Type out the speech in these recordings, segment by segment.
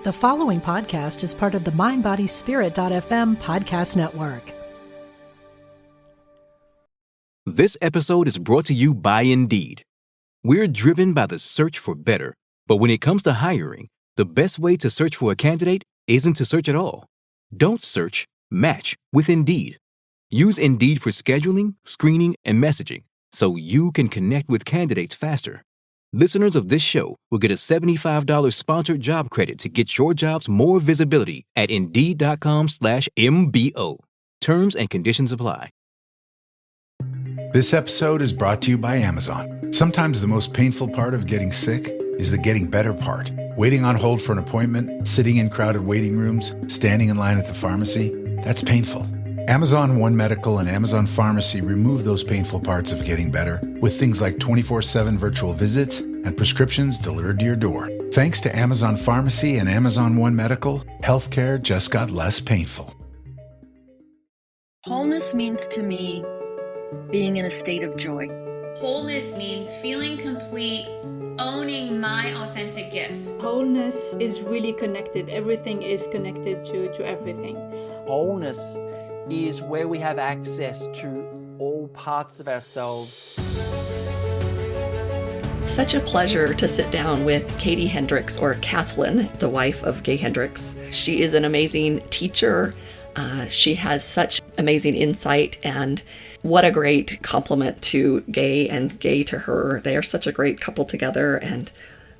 The following podcast is part of the MindBodySpirit.fm podcast network. This episode is brought to you by Indeed. We're driven by the search for better, but when it comes to hiring, the best way to search for a candidate isn't to search at all. Don't search, match with Indeed. Use Indeed for scheduling, screening, and messaging so you can connect with candidates faster. Listeners of this show will get a $75 sponsored job credit to get your jobs more visibility at Indeed.com/MBO. Terms and conditions apply. This episode is brought to you by Amazon. Sometimes the most painful part of getting sick is the getting better part. Waiting on hold for an appointment, sitting in crowded waiting rooms, standing in line at the pharmacy, that's painful. Amazon One Medical and Amazon Pharmacy remove those painful parts of getting better with things like 24/7 virtual visits and prescriptions delivered to your door. Thanks to Amazon Pharmacy and Amazon One Medical, healthcare just got less painful. Wholeness means to me being in a state of joy. Wholeness means feeling complete, owning my authentic gifts. Wholeness is really connected. Everything is connected to everything. Wholeness is where we have access to all parts of ourselves. Such a pleasure to sit down with Katie Hendricks, or Kathlyn, the wife of Gay Hendricks. She is an amazing teacher. She has such amazing insight, and what a great compliment to Gay and Gay to her. They are such a great couple together, and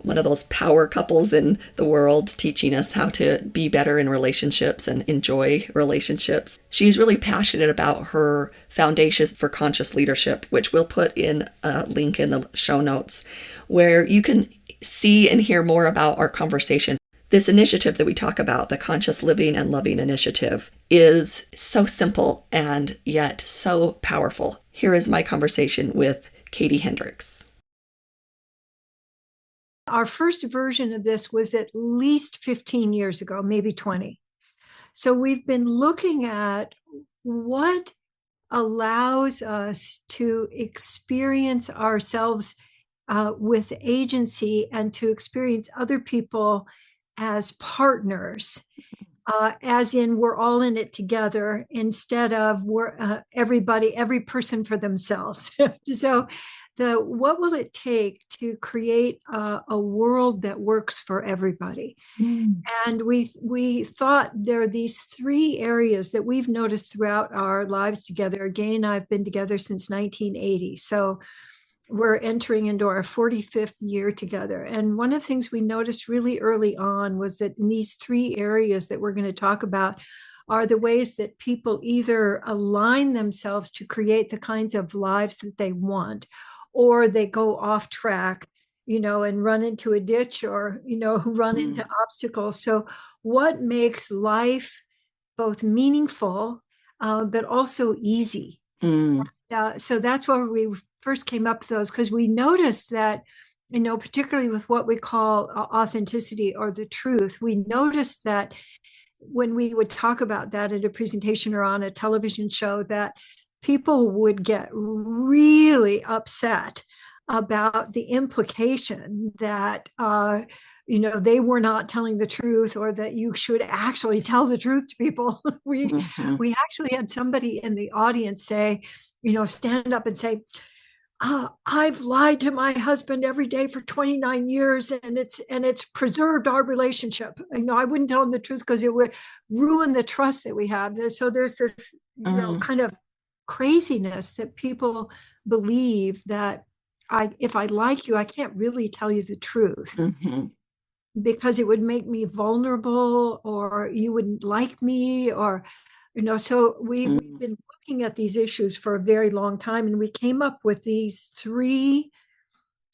one of those power couples in the world, teaching us how to be better in relationships and enjoy relationships. She's really passionate about her Foundations for Conscious Leadership, which we'll put in a link in the show notes, where you can see and hear more about our conversation. This initiative that we talk about, the Conscious Living and Loving Initiative, is so simple and yet so powerful. Here is my conversation with Katie Hendricks. Our first version of this was at least 15 years ago, maybe 20. So we've been looking at what allows us to experience ourselves with agency and to experience other people as partners, as in we're all in it together instead of we're every person for themselves. So what will it take to create a world that works for everybody? And we thought there are these three areas that we've noticed throughout our lives together. Gay and I have been together since 1980. So we're entering into our 45th year together. And one of the things we noticed really early on was that in these three areas that we're going to talk about are the ways that people either align themselves to create the kinds of lives that they want, or they go off track, and run into a ditch or, run into obstacles. So what makes life both meaningful, but also easy? So that's where we first came up with those, because we noticed that, particularly with what we call authenticity or the truth, we noticed that when we would talk about that at a presentation or on a television show, that people would get really upset about the implication that, they were not telling the truth, or that you should actually tell the truth to people. We actually had somebody in the audience say, stand up and say, I've lied to my husband every day for 29 years and it's preserved our relationship. I wouldn't tell him the truth because it would ruin the trust that we have. So there's this, kind of craziness that people believe that if I like you, I can't really tell you the truth because it would make me vulnerable, or you wouldn't like me, or, so we've been looking at these issues for a very long time. And we came up with these three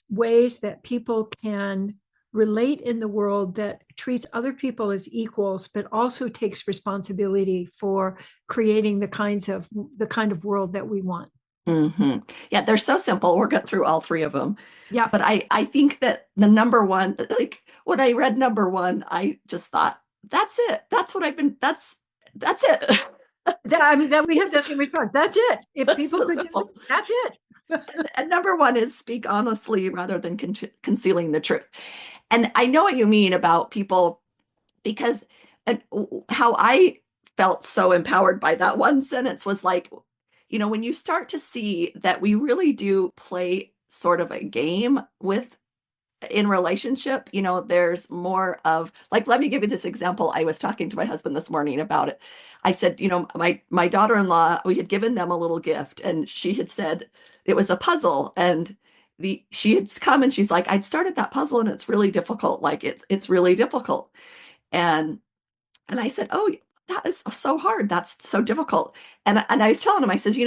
ways that people can relate in the world that treats other people as equals, but also takes responsibility for creating the kind of world that we want. Yeah, they're so simple. We'll get through all three of them. Yeah. But I think that the number one, like when I read number one, I just thought, that's it. That's what that's it. that we have this in response. That's it. If That's people so could do simple. it, that's it. And number one is speak honestly rather than concealing the truth. And I know what you mean about people because how I felt so empowered by that one sentence was like, when you start to see that we really do play sort of a game in relationship, there's more of like, let me give you this example. I was talking to my husband this morning about it. I said, my daughter-in-law, we had given them a little gift, and she had said it was a puzzle, and she had come and she's like, I'd started that puzzle and it's really difficult. Like it's really difficult. And I said, oh, that is so hard. That's so difficult. And I was telling him, I says,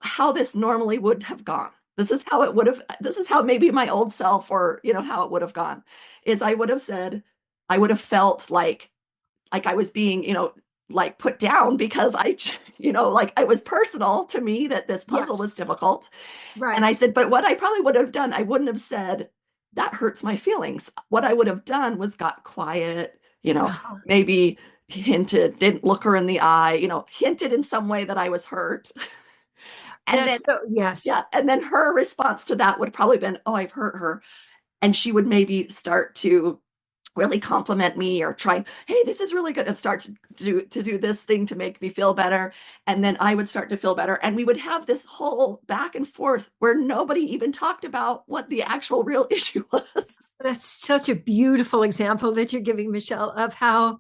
how this normally would have gone. This is how maybe my old self, or, how it would have gone, is I would have said, I would have felt like I was being, like put down because like it was personal to me that this puzzle was difficult. Right. And I said, but what I probably would have done, I wouldn't have said, that hurts my feelings. What I would have done was got quiet, maybe hinted, didn't look her in the eye, hinted in some way that I was hurt. And yes. Yeah. And then her response to that would probably been, oh, I've hurt her. And she would maybe start to really compliment me or try, hey, this is really good, and start to do this thing to make me feel better. And then I would start to feel better. And we would have this whole back and forth where nobody even talked about what the actual real issue was. That's such a beautiful example that you're giving, Michelle, of how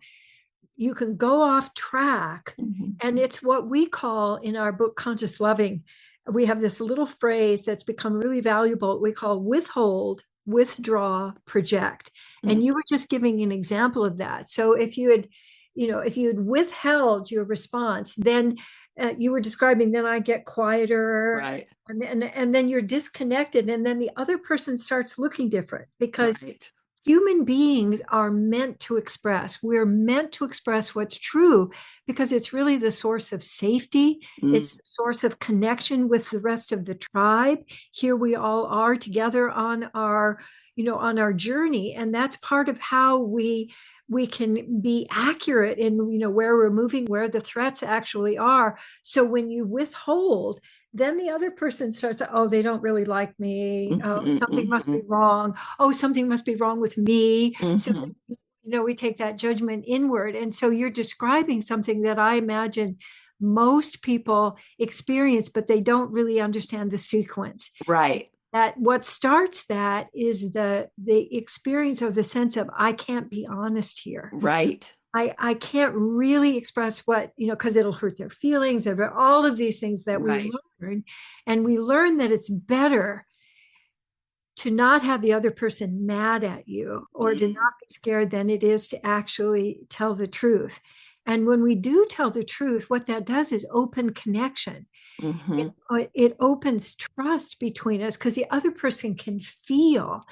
you can go off track. Mm-hmm. And it's what we call in our book, Conscious Loving. We have this little phrase that's become really valuable. We call withhold, withdraw, project. Mm-hmm. And you were just giving an example of that. So if you had withheld your response, then you were describing, then I get quieter, right? And then you're disconnected, and then the other person starts looking different, because human beings are meant to express. We're meant to express what's true, because it's really the source of safety. It's the source of connection with the rest of the tribe. Here we all are together on our journey. And that's part of how we can be accurate in, where we're moving, where the threats actually are. So when you withhold, then the other person starts to, oh, they don't really like me. Oh, something must be wrong. Oh, something must be wrong with me. So, we take that judgment inward. And so you're describing something that I imagine most people experience, but they don't really understand the sequence. Right. That what starts that is the experience of the sense of, I can't be honest here. Right. I can't really express what, because it'll hurt their feelings, and all of these things that we learn. And we learn that it's better to not have the other person mad at you, or to not be scared, than it is to actually tell the truth. And when we do tell the truth, what that does is open connection. It opens trust between us, because the other person can feel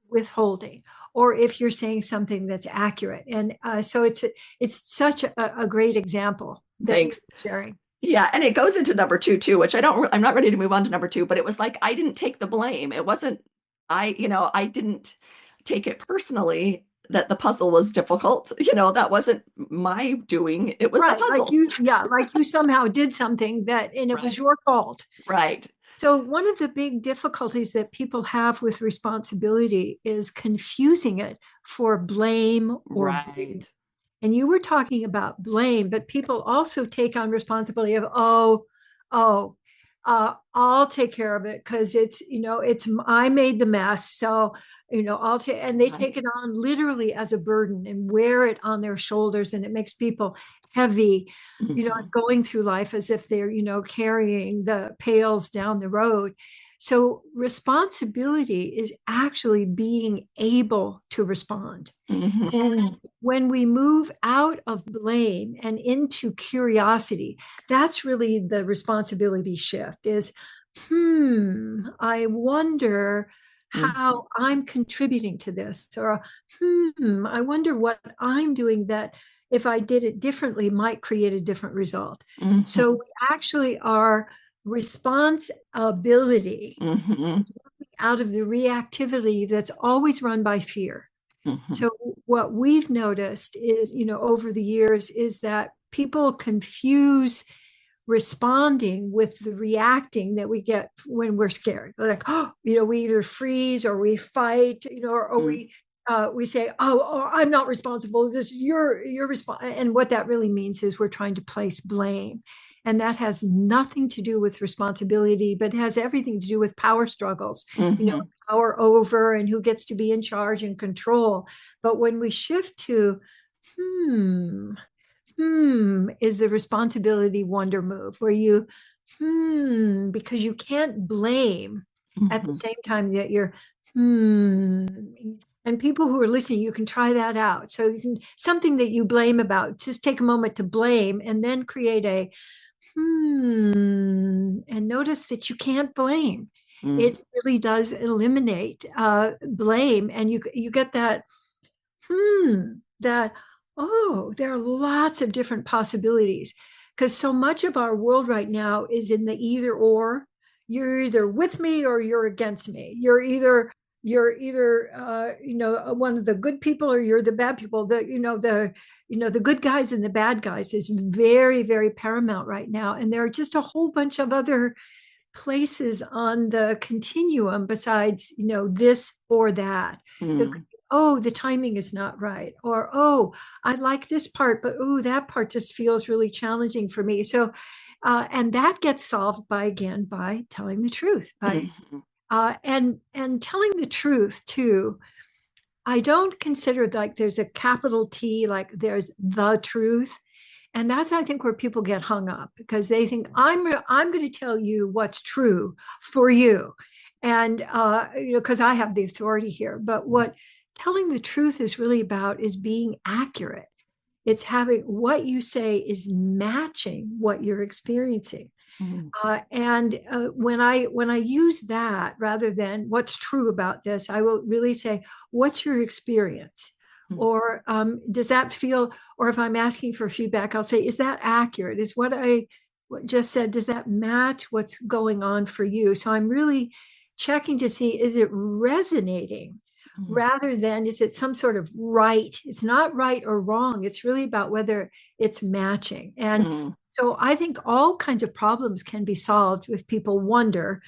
withholding, or if you're saying something that's accurate. And so it's such a great example. Thanks. Sharing. Yeah. And it goes into number 2 too, which I'm not ready to move on to number 2, but it was like, I didn't take the blame. It wasn't, I didn't take it personally that the puzzle was difficult. That wasn't my doing. It was the puzzle. Like you somehow did something and it was your fault. Right. So one of the big difficulties that people have with responsibility is confusing it for blame or blame. And you were talking about blame, but people also take on responsibility of, I'll take care of it because it's I made the mess. So, and they take it on literally as a burden and wear it on their shoulders. And it makes people heavy, going through life as if they're, carrying the pails down the road. So responsibility is actually being able to respond. And when we move out of blame and into curiosity, that's really the responsibility shift is, I wonder how I'm contributing to this, or I wonder what I'm doing that if I did it differently might create a different result. So we actually are responsibility is out of the reactivity that's always run by fear. So what we've noticed is, over the years, is that people confuse responding with the reacting that we get when we're scared. Like, we either freeze or we fight, or we we say, oh, I'm not responsible. This you're responsible. And what that really means is we're trying to place blame. And that has nothing to do with responsibility, but it has everything to do with power struggles, Mm-hmm. power over and who gets to be in charge and control. But when we shift to, is the responsibility wonder move where you, because you can't blame at the same time that you're, and people who are listening, you can try that out. So you can, something that you blame about, just take a moment to blame and then create a, and notice that you can't blame. It really does eliminate blame, and you get that that there are lots of different possibilities, because so much of our world right now is in the either or. You're either with me or you're against me. You're either one of the good people or you're the bad people. The good guys and the bad guys is very, very paramount right now, and there are just a whole bunch of other places on the continuum besides this or that. Oh, the timing is not right, or oh, I like this part, but oh, that part just feels really challenging for me. So and that gets solved by telling the truth, and telling the truth too. I don't consider like there's a capital T, like there's the truth. And that's, I think, where people get hung up, because they think I'm going to tell you what's true for you, and because I have the authority here. But what telling the truth is really about is being accurate. It's having what you say is matching what you're experiencing. And when I use that rather than what's true about this, I will really say, what's your experience? Or does that feel, or if I'm asking for feedback, I'll say, is that accurate? Is what I just said, does that match what's going on for you? So I'm really checking to see, is it resonating rather than is it some sort of right? It's not right or wrong. It's really about whether it's matching. And so I think all kinds of problems can be solved if people wonder,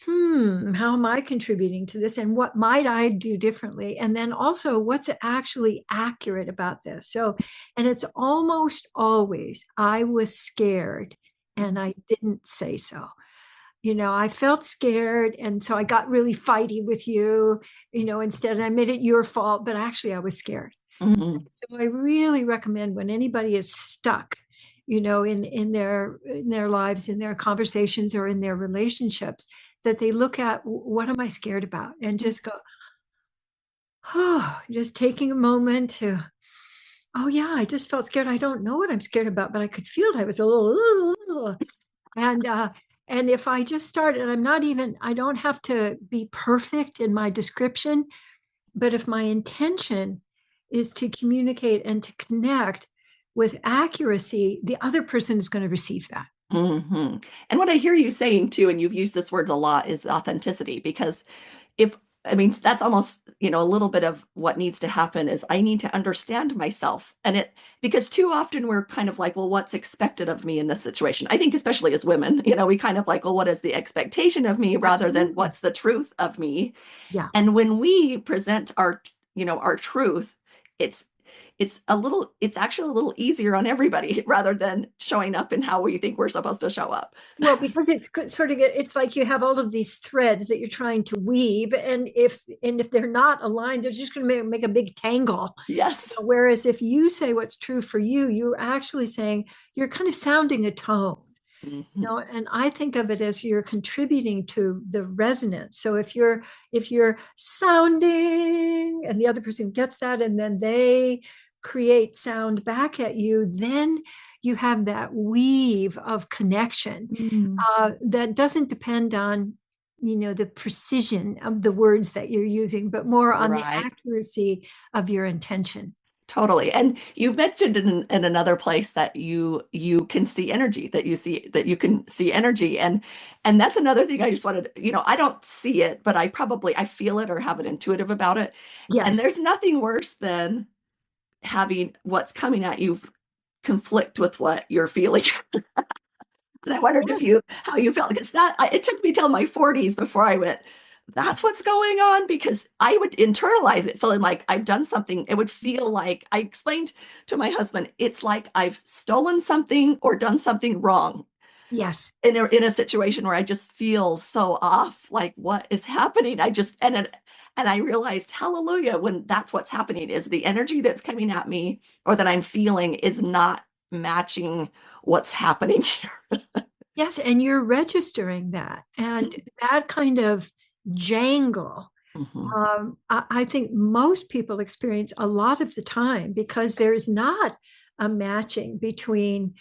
how am I contributing to this? And what might I do differently? And then also, what's actually accurate about this? So, and it's almost always, I was scared and I didn't say so. I felt scared. And so I got really fighty with you, instead I made it your fault, but actually I was scared. So I really recommend when anybody is stuck, in their lives, in their conversations or in their relationships, that they look at what am I scared about, and just go, just taking a moment to, oh yeah, I just felt scared. I don't know what I'm scared about, but I could feel it. I was a little, and if I just start, and I don't have to be perfect in my description, but if my intention is to communicate and to connect with accuracy, the other person is going to receive that. And what I hear you saying too, and you've used this word a lot, is authenticity, because that's almost, a little bit of what needs to happen is I need to understand myself. And because too often we're kind of like, well, what's expected of me in this situation? I think especially as women, we kind of like, well, what is the expectation of me rather than what's the truth of me? Yeah. And when we present our truth, it's actually a little easier on everybody rather than showing up in how we think we're supposed to show up. Well, because it's like you have all of these threads that you're trying to weave, and if they're not aligned, they're just going to make a big tangle. Yes. Whereas if you say what's true for you, you're actually saying, you're kind of sounding a tone. And I think of it as you're contributing to the resonance. So if you're sounding and the other person gets that, and then they create sound back at you, then you have that weave of connection that doesn't depend on the precision of the words that you're using, but more on the accuracy of your intention. Totally. And you mentioned in another place that you can see energy, that you can see energy. And that's another thing I just wanted, I don't see it, but I feel it or have an intuitive about it. Yes. And there's nothing worse than having what's coming at you conflict with what you're feeling. And I wondered how you felt, because it took me till my 40s before I went, that's what's going on, because I would internalize it feeling like I've done something. It would feel like, I explained to my husband, it's like I've stolen something or done something wrong Yes. in a situation where I just feel so off, like what is happening? And I realized, hallelujah, when that's what's happening, is the energy that's coming at me or that I'm feeling is not matching what's happening here. Yes, and you're registering that. And that kind of jangle, I think most people experience a lot of the time, because there's not a matching between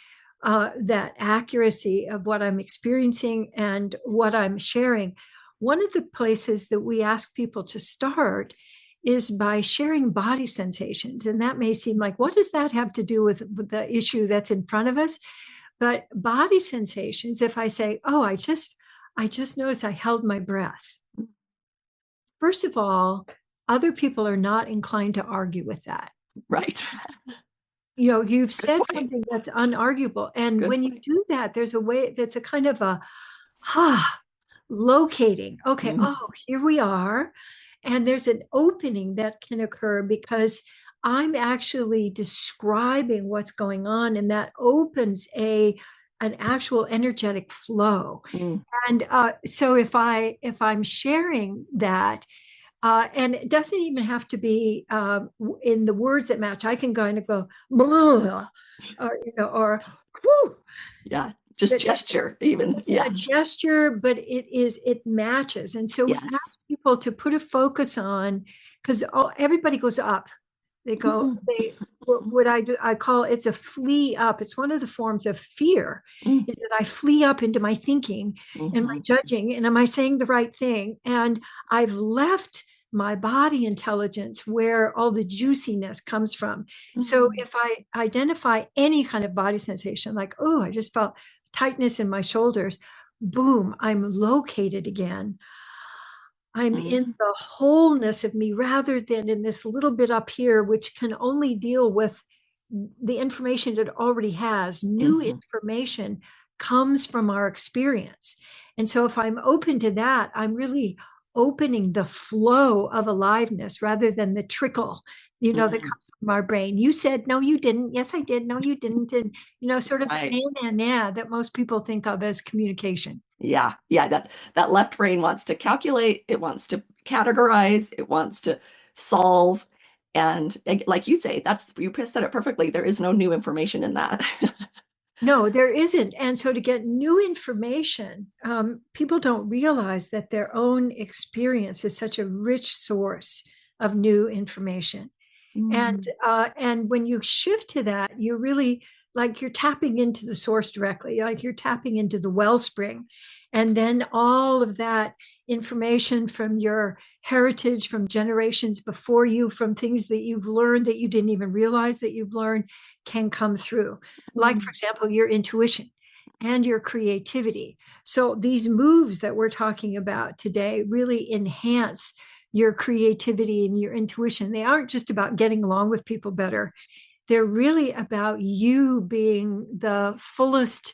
that accuracy of what I'm experiencing and what I'm sharing. One of the places that we ask people to start is by sharing body sensations. And that may seem like, what does that have to do with the issue that's in front of us? But body sensations, if I say, oh, I just noticed I held my breath. First of all, other people are not inclined to argue with that. Right. You've said something that's unarguable. And when you do that, there's a way that's a kind of a locating. Okay, oh, here we are. And there's an opening that can occur because I'm actually describing what's going on, and that opens an actual energetic flow. And so if I'm sharing that, and it doesn't even have to be in the words that match. I can kind of go blah, or whoo. Yeah, just gesture even. A gesture, but it matches. And so we ask people to put a focus on, because everybody goes up. They go, what I do, I call it's a flee up. It's one of the forms of fear, is that I flee up into my thinking and my judging, and am I saying the right thing? And I've left my body intelligence where all the juiciness comes from. So if I identify any kind of body sensation, like, oh, I just felt tightness in my shoulders, boom, I'm located again. I'm in the wholeness of me rather than in this little bit up here, which can only deal with the information it already has. New information comes from our experience. And so if I'm open to that, I'm really opening the flow of aliveness rather than the trickle, that comes from our brain. You said, no, you didn't. Yes, I did. No, you didn't. And, sort of that most people think of as communication. Yeah. That left brain wants to calculate, it wants to categorize, it wants to solve. And like you say, you said it perfectly. There is no new information in that. No, there isn't. And so to get new information, people don't realize that their own experience is such a rich source of new information. And when you shift to that, you're really like you're tapping into the source directly, like you're tapping into the wellspring. And then all of that information from your heritage, from generations before you, from things that you've learned that you didn't even realize that you've learned, can come through. Like, for example, your intuition and your creativity. So these moves that we're talking about today really enhance your creativity and your intuition. They aren't just about getting along with people better. They're really about you being the fullest,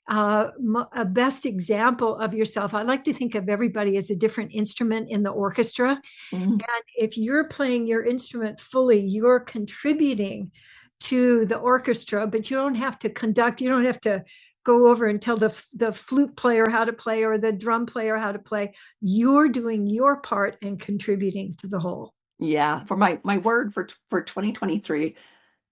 best example of yourself. I like to think of everybody as a different instrument in the orchestra. And if you're playing your instrument fully, you're contributing to the orchestra, but you don't have to conduct, you don't have to go over and tell the flute player how to play or the drum player how to play. You're doing your part and contributing to the whole. Yeah. For my word for 2023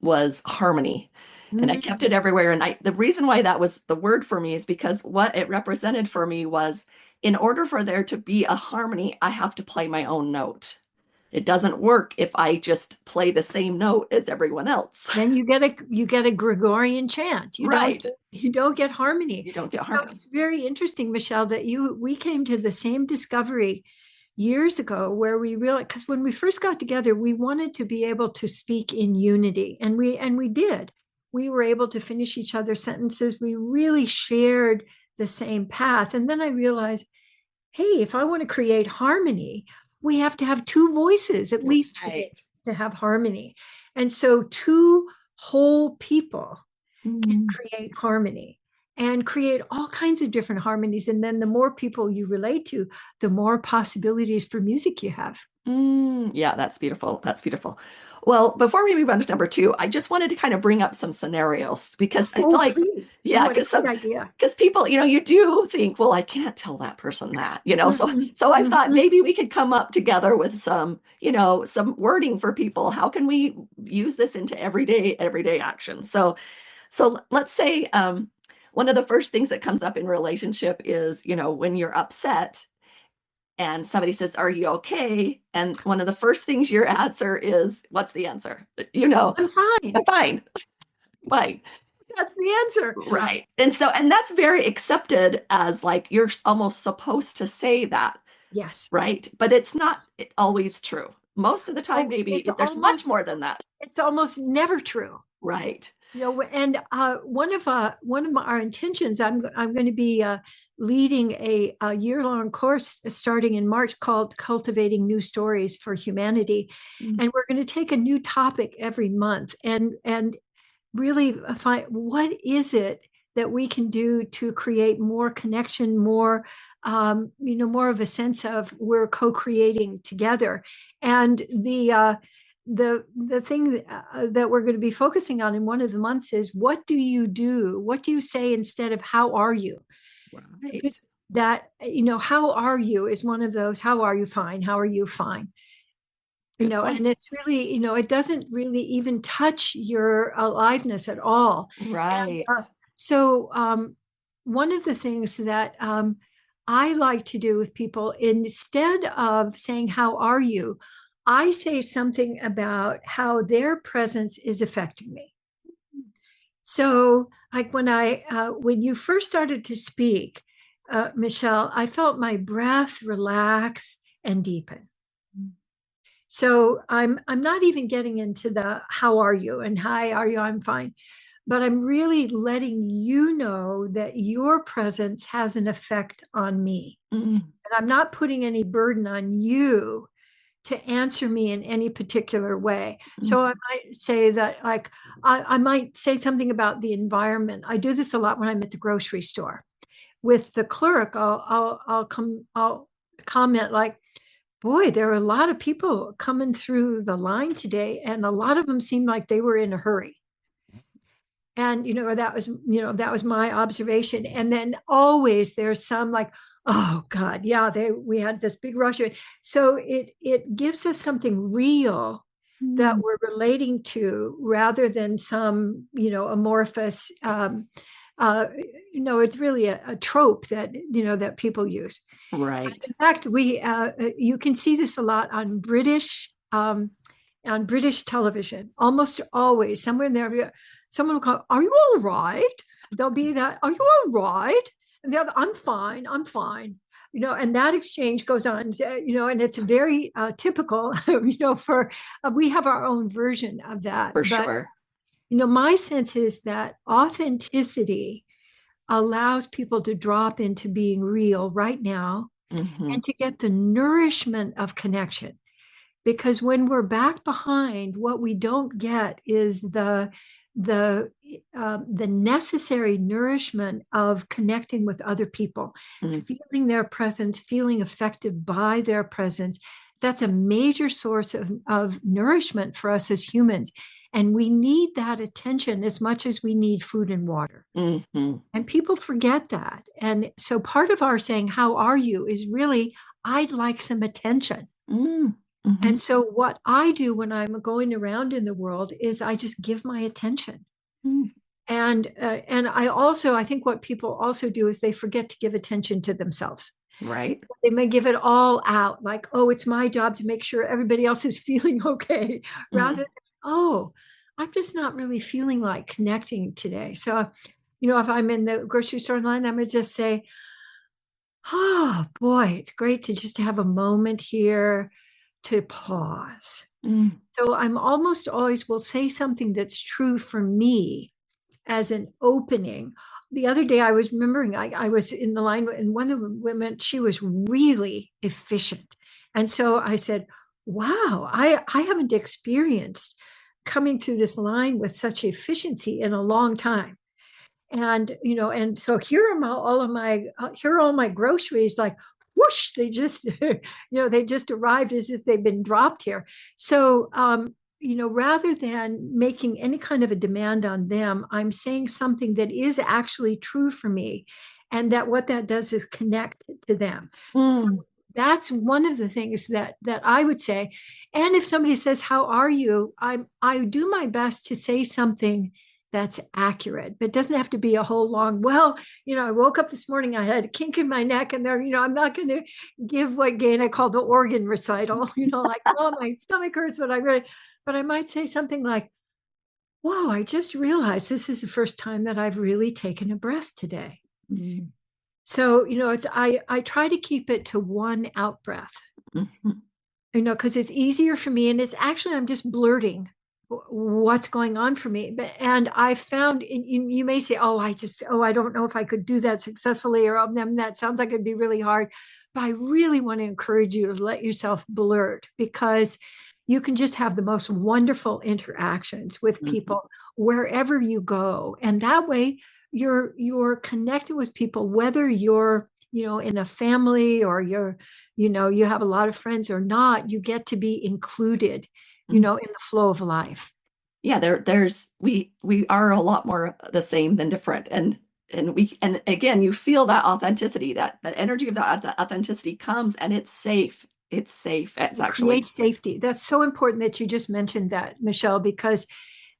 was harmony. And I kept it everywhere. And the reason why that was the word for me is because what it represented for me was, in order for there to be a harmony, I have to play my own note. It doesn't work if I just play the same note as everyone else. Then you get a Gregorian chant. You don't get harmony. You don't get harmony. So it's very interesting, Michelle, that we came to the same discovery years ago, where we realized, because when we first got together, we wanted to be able to speak in unity, and we did. We were able to finish each other's sentences. We really shared the same path. And then I realized, hey, if I want to create harmony, we have to have two voices, at least two voices, to have harmony. And so two whole people can create harmony. and create all kinds of different harmonies. And then the more people you relate to, the more possibilities for music you have. Yeah, that's beautiful. That's beautiful. Well, before we move on to number 2, I just wanted to kind of bring up some scenarios because I feel like, please. yeah, What a good idea. because people, you do think, well, I can't tell that person that, so I thought maybe we could come up together with some, some wording for people. How can we use this into everyday action? So let's say, one of the first things that comes up in relationship is, when you're upset and somebody says, "Are you okay?" And one of the first things your answer is, what's the answer? I'm fine. I'm fine. Fine. That's the answer. Right. And that's very accepted as like, you're almost supposed to say that. Yes. Right. But it's not always true. Most of the time, maybe there's much more than that. It's almost never true. Right. And one of our intentions, I'm going to be leading a year-long course starting in March called Cultivating New Stories for Humanity. And we're going to take a new topic every month and really find what is it that we can do to create more connection, more more of a sense of we're co-creating together. And the thing that we're going to be focusing on in one of the months is, what do you do? What do you say instead of how are you? Right. That, how are you is one of those, how are you? Fine. How are you? Fine. And it's really, it doesn't really even touch your aliveness at all. Right. And, so one of the things that I like to do with people, instead of saying, how are you? I say something about how their presence is affecting me. So like when you first started to speak, Michelle, I felt my breath relax and deepen. So I'm not even getting into the how are you and hi, are you? I'm fine. But I'm really letting you know that your presence has an effect on me. And I'm not putting any burden on you to answer me in any particular way. So I might say that, like, I might say something about the environment. I do this a lot when I'm at the grocery store. With the clerk, I'll comment like, boy, there are a lot of people coming through the line today, and a lot of them seemed like they were in a hurry. And, that was my observation. And then always there's some like, oh God, yeah, we had this big rush. So it gives us something real that we're relating to, rather than some, amorphous, it's really a trope that, that people use. Right. In fact, you can see this a lot on British television. Almost always, somewhere in there, someone will call, "Are you all right?" There'll be that, "Are you all right?" And the other, "I'm fine. I'm fine." And that exchange goes on, and it's very typical, for we have our own version of that. For sure. My sense is that authenticity allows people to drop into being real right now and to get the nourishment of connection. Because when we're back behind, what we don't get is the necessary nourishment of connecting with other people, feeling their presence, feeling affected by their presence. That's a major source of nourishment for us as humans. And we need that attention as much as we need food and water. And people forget that. And so part of our saying, how are you, is really, I'd like some attention. And so what I do when I'm going around in the world is I just give my attention. And I think what people also do is they forget to give attention to themselves. Right. They may give it all out, like, oh, it's my job to make sure everybody else is feeling okay, rather than, oh, I'm just not really feeling like connecting today. So, if I'm in the grocery store line, I'm going to just say, oh boy, it's great to just have a moment here to pause. So I'm almost always will say something that's true for me as an opening. The other day I was remembering I was in the line, and one of the women, she was really efficient. And so I said, wow, I haven't experienced coming through this line with such efficiency in a long time. And, and so here are here are all my groceries, like, whoosh, they just, they just arrived as if they've been dropped here. So, rather than making any kind of a demand on them, I'm saying something that is actually true for me. And that what that does is connect to them. So that's one of the things that I would say. And if somebody says, "How are you?" I do my best to say something that's accurate, but it doesn't have to be a whole long, well, I woke up this morning, I had a kink in my neck, and there, I'm not going to give what Gain I call the organ recital, like, oh, my stomach hurts, but I might say something like, whoa, I just realized this is the first time that I've really taken a breath today. Mm-hmm. So, I try to keep it to one out breath, because it's easier for me. And it's actually, I'm just blurting what's going on for me. And I found, you may say, I don't know if I could do that successfully, or that sounds like it'd be really hard. But I really want to encourage you to let yourself blurt, because you can just have the most wonderful interactions with people wherever you go. And that way you're connected with people, whether you're, in a family, or you have a lot of friends or not. You get to be included, in the flow of life. Yeah, we are a lot more the same than different. And again, you feel that authenticity, that energy of that authenticity comes, and it's safe. It's safe. It creates safety. That's so important that you just mentioned that, Michelle, because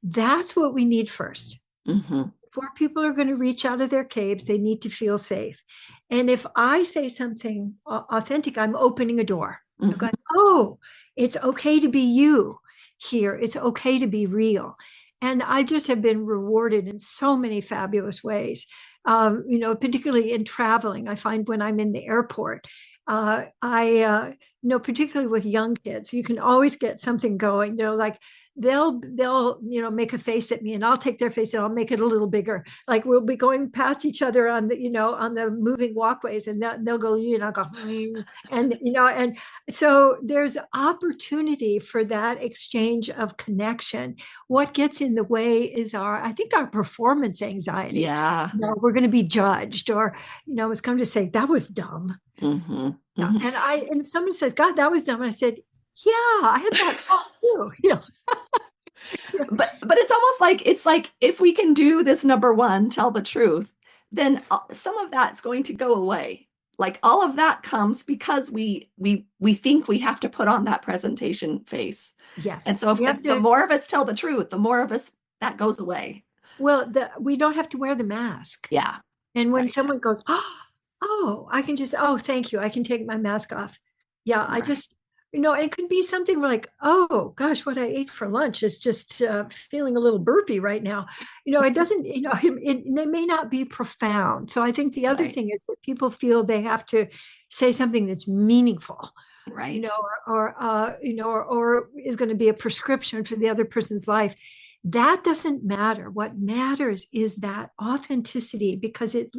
that's what we need first. Before people are going to reach out of their caves, they need to feel safe. And if I say something authentic, I'm opening a door. I'm going, oh, it's okay to be you here. It's okay to be real. And I just have been rewarded in so many fabulous ways, particularly in traveling. I find when I'm in the airport, particularly with young kids, you can always get something going, like they'll make a face at me, and I'll take their face and I'll make it a little bigger. Like we'll be going past each other on the moving walkways, and they'll go, go, and so there's opportunity for that exchange of connection. What gets in the way is I think our performance anxiety. Yeah. We're going to be judged, or, it's come to say that was dumb. And if someone says, God, that was dumb, I said, yeah, I had that thought too. But it's like if we can do this number one, tell the truth, then some of that's going to go away. Like all of that comes because we think we have to put on that presentation face. Yes. And so if the more of us tell the truth, the more of us that goes away. Well, we don't have to wear the mask. Yeah. And when someone goes, oh, I can just, thank you, I can take my mask off. Yeah, I just, it could be something like, oh gosh, what I ate for lunch is just feeling a little burpy right now. It doesn't, it may not be profound. So I think the other thing is that people feel they have to say something that's meaningful, right? Or is going to be a prescription for the other person's life. That doesn't matter. What matters is that authenticity, because it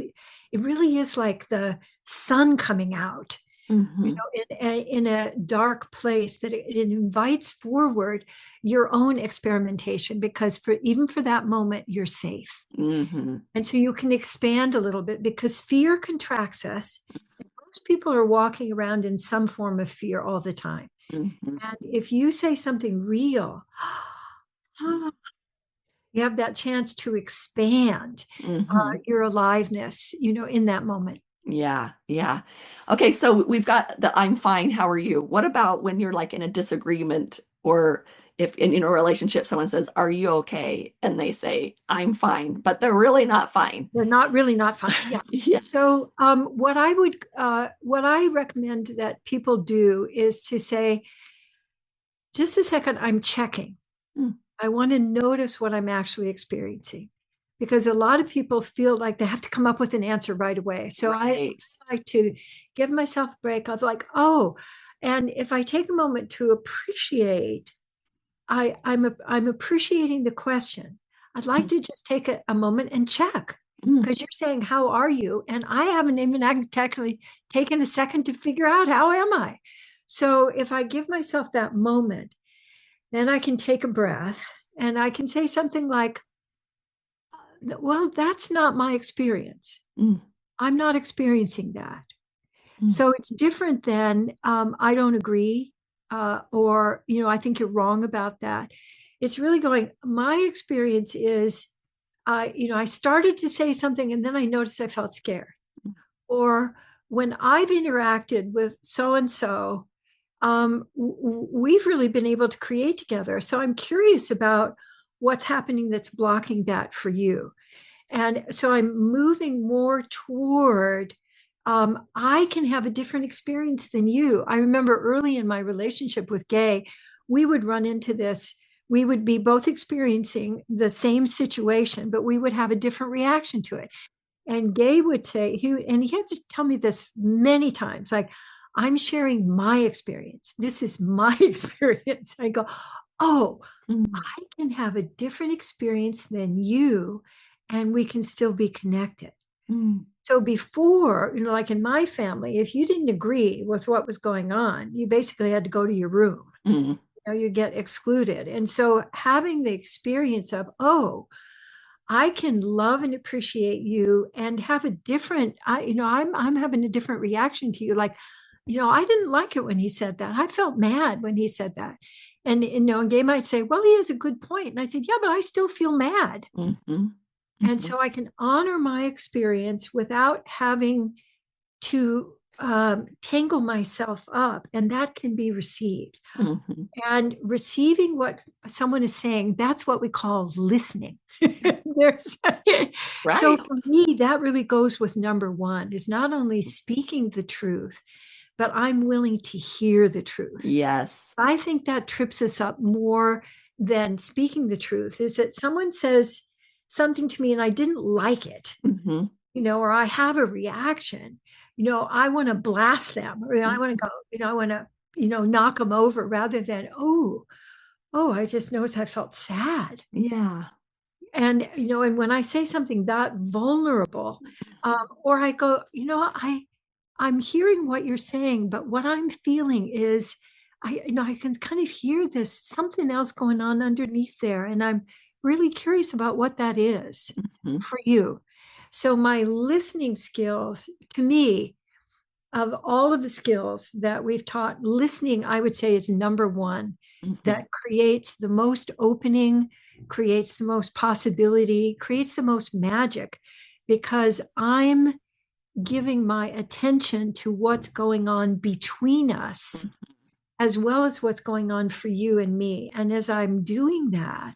really is like the sun coming out, in a dark place, that it invites forward your own experimentation, because even for that moment, you're safe. And so you can expand a little bit, because fear contracts us. Most people are walking around in some form of fear all the time. And if you say something real, you have that chance to expand your aliveness, in that moment. Yeah. Yeah. Okay. So we've got the I'm fine. How are you? What about when you're like in a disagreement, or if in a relationship, someone says, are you okay? And they say, I'm fine, but they're really not fine. They're really not fine. Yeah. Yeah. So what I recommend that people do is to say, just a second, I'm checking. I want to notice what I'm actually experiencing, because a lot of people feel like they have to come up with an answer right away. So I like to give myself a break. I was like, and if I take a moment to appreciate, I'm appreciating the question. I'd like to just take a moment and check, because you're saying, how are you? And I haven't even technically taken a second to figure out, how am I? So if I give myself that moment, then I can take a breath, and I can say something like, well, that's not my experience. Mm. I'm not experiencing that. Mm. So it's different than I don't agree, or, I think you're wrong about that. It's really going, my experience is, I started to say something and then I noticed I felt scared. Or when I've interacted with so and so, we've really been able to create together. So I'm curious about what's happening that's blocking that for you. And so I'm moving more toward, I can have a different experience than you. I remember early in my relationship with Gay, we would run into this. We would be both experiencing the same situation, but we would have a different reaction to it. And Gay would say, he had to tell me this many times, like, I'm sharing my experience. This is my experience. I go, oh, I can have a different experience than you, and we can still be connected. So before, like in my family, if you didn't agree with what was going on, you basically had to go to your room. You'd get excluded. And so having the experience of, oh, I can love and appreciate you and have a different, I'm having a different reaction to you. Like, I didn't like it when he said that. I felt mad when he said that. And, and Gay might say, well, he has a good point. And I said, yeah, but I still feel mad. And so I can honor my experience without having to tangle myself up, and that can be received. And receiving what someone is saying, that's what we call listening. So for me, that really goes with number one, is not only speaking the truth, but I'm willing to hear the truth. Yes. I think that trips us up more than speaking the truth, is that someone says something to me and I didn't like it, or I have a reaction, I want to blast them, or I want to go, I want to, knock them over, rather than, oh, I just noticed I felt sad. Yeah. And, and when I say something that vulnerable, or I go, I'm hearing what you're saying, but what I'm feeling is, I can kind of hear this, something else going on underneath there. And I'm really curious about what that is for you. So my listening skills, to me, of all of the skills that we've taught, listening, I would say, is number one. That creates the most opening, creates the most possibility, creates the most magic, because I'm giving my attention to what's going on between us, as well as what's going on for you and me. And as I'm doing that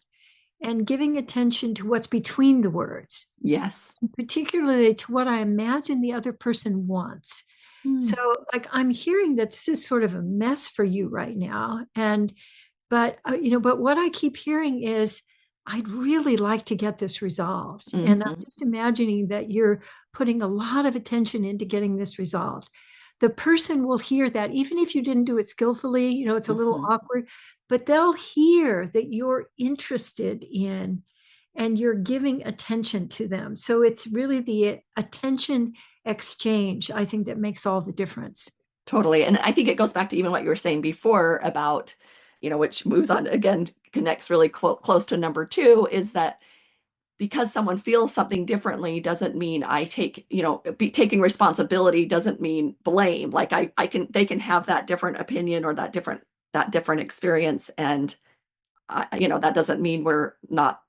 and giving attention to what's between the words, yes, particularly to what I imagine the other person wants. So, like, I'm hearing that this is sort of a mess for you right now. But what I keep hearing is, I'd really like to get this resolved. And I'm just imagining that you're putting a lot of attention into getting this resolved. The person will hear that, even if you didn't do it skillfully, it's a little awkward, but they'll hear that you're interested in, and you're giving attention to them. So it's really the attention exchange, I think, that makes all the difference. Totally. And I think it goes back to even what you were saying before about, which moves on, again, connects really close to number two, is that because someone feels something differently doesn't mean I take, taking responsibility doesn't mean blame. Like they can have that different opinion or that different experience. And, that doesn't mean we're not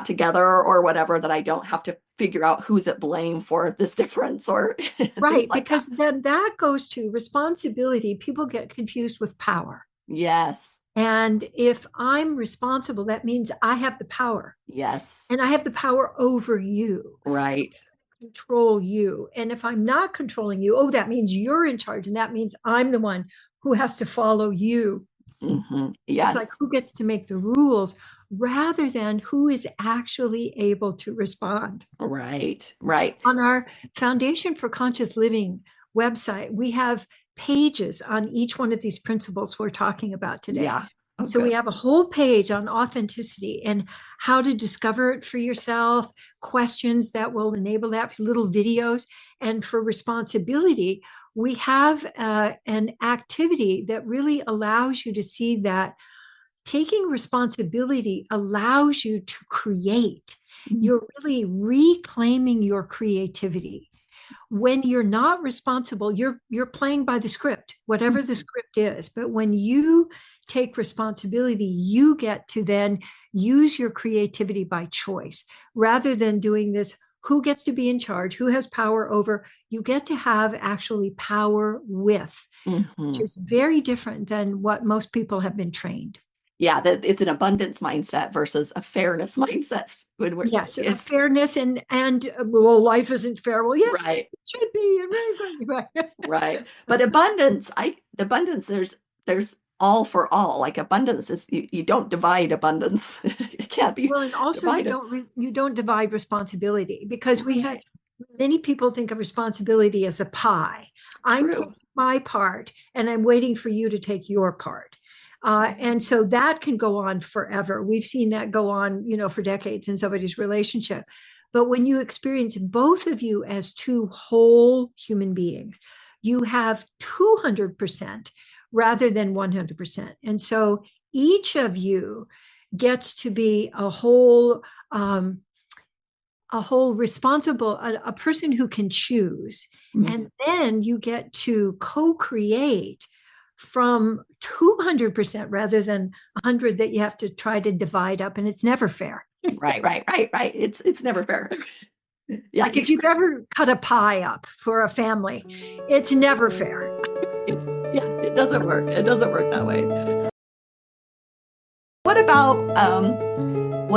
together or whatever, that I don't have to figure out who's at blame for this difference or right. Because then that goes to responsibility. People get confused with power. Yes. And if I'm responsible, that means I have the power. Yes. And I have the power over you. Right. So control you. And if I'm not controlling you, that means you're in charge. And that means I'm the one who has to follow you. Yeah. It's like, who gets to make the rules, rather than who is actually able to respond. Right. On our Foundation for Conscious Living website, we have pages on each one of these principles we're talking about today. Yeah. Oh, so good. We have a whole page on authenticity and how to discover it for yourself, questions that will enable that, little videos. And for responsibility, we have an activity that really allows you to see that taking responsibility allows you to create. You're really reclaiming your creativity. When you're not responsible, you're playing by the script, whatever the script is. But when you take responsibility, you get to then use your creativity by choice rather than doing this. Who gets to be in charge? Who has power over? You get to have actually power with, which is very different than what most people have been trained. Yeah, that it's an abundance mindset versus a fairness mindset. Yes, fairness and well, life isn't fair. Well, yes, right. It should be. Right. Right. But abundance, there's all for all. Like abundance is you don't divide abundance. It can't be. Well, and also divided. you don't divide responsibility, because many people think of responsibility as a pie. I'm taking my part and I'm waiting for you to take your part. And so that can go on forever. We've seen that go on, for decades in somebody's relationship. But when you experience both of you as two whole human beings, you have 200% rather than 100%. And so each of you gets to be a whole responsible, a person who can choose. And then you get to co-create from 200% rather than 100 that you have to try to divide up, and it's never fair. Right. It's never fair. Yeah, like if you've ever cut a pie up for a family, it's never fair. Yeah, it doesn't work. It doesn't work that way. What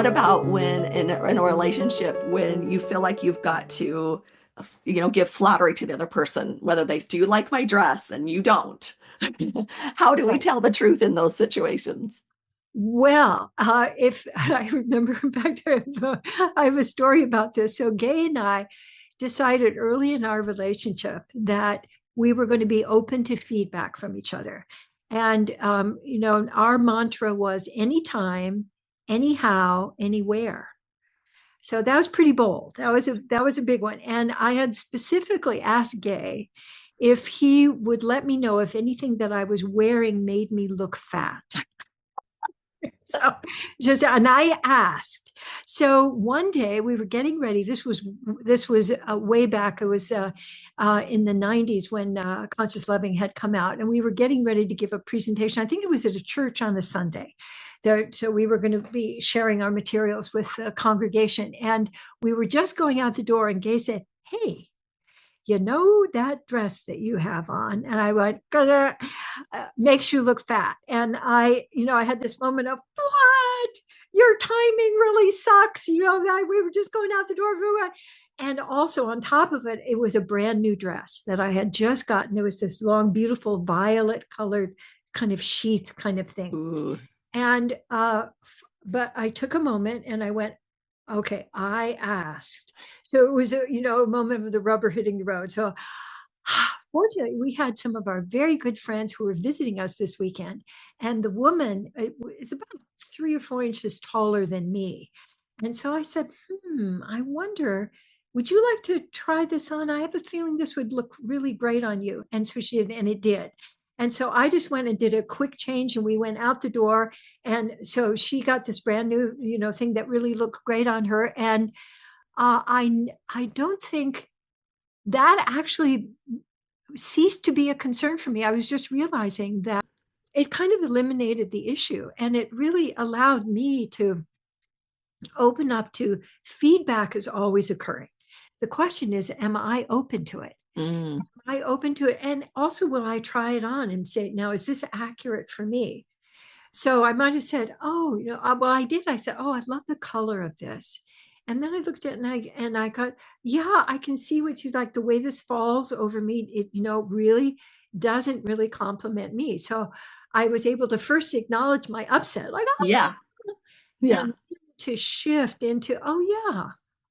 about when in a relationship, when you feel like you've got to, give flattery to the other person, whether they do like my dress and you don't? How do we tell the truth in those situations? Well, if I remember, in fact, I have a story about this. So Gay and I decided early in our relationship that we were going to be open to feedback from each other. And, our mantra was anytime, anyhow, anywhere. So that was pretty bold. That was a big one. And I had specifically asked Gay if he would let me know if anything that I was wearing made me look fat. And I asked. So one day we were getting ready. This was way back. It was in the 90s when Conscious Loving had come out, and we were getting ready to give a presentation. I think it was at a church on a Sunday. So we were going to be sharing our materials with the congregation, and we were just going out the door, and Gay said, "Hey, that dress that you have on?" And I went, makes you look fat. And I had this moment of, what? Your timing really sucks. We were just going out the door. And also on top of it, it was a brand new dress that I had just gotten. It was this long, beautiful violet colored kind of sheath kind of thing. Ooh. And, but I took a moment and I went, okay, I asked. So it was a moment of the rubber hitting the road. So fortunately, we had some of our very good friends who were visiting us this weekend. And the woman is about 3 or 4 inches taller than me. And so I said, I wonder, would you like to try this on? I have a feeling this would look really great on you. And so she did, and it did. And so I just went and did a quick change, and we went out the door. And so she got this brand new, thing that really looked great on her. And I don't think that actually ceased to be a concern for me. I was just realizing that it kind of eliminated the issue, and it really allowed me to open up to feedback is always occurring. The question is, am I open to it? Am I open to it? And also, will I try it on and say, now, is this accurate for me? So I might have said, I did. I said, I love the color of this. And then I looked at it and I got, I can see what you like. The way this falls over me, it, really doesn't really compliment me. So I was able to first acknowledge my upset, like, and to shift into,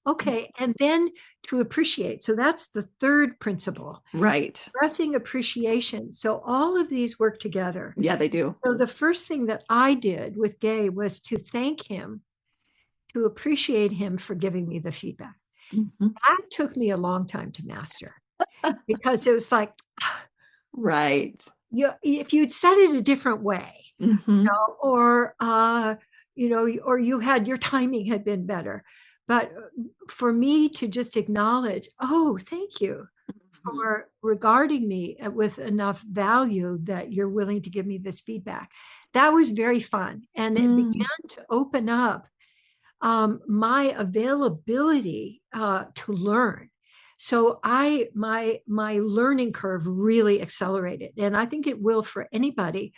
okay. And then to appreciate. So that's the third principle. Right. Expressing appreciation. So all of these work together. Yeah, they do. So the first thing that I did with Gay was to thank him, to appreciate him for giving me the feedback. That took me a long time to master because it was like, right. If you'd said it a different way, or you had, your timing had been better. But for me to just acknowledge, oh, thank you for regarding me with enough value that you're willing to give me this feedback. That was very fun. And it began to open up my availability to learn. So my learning curve really accelerated. And I think it will for anybody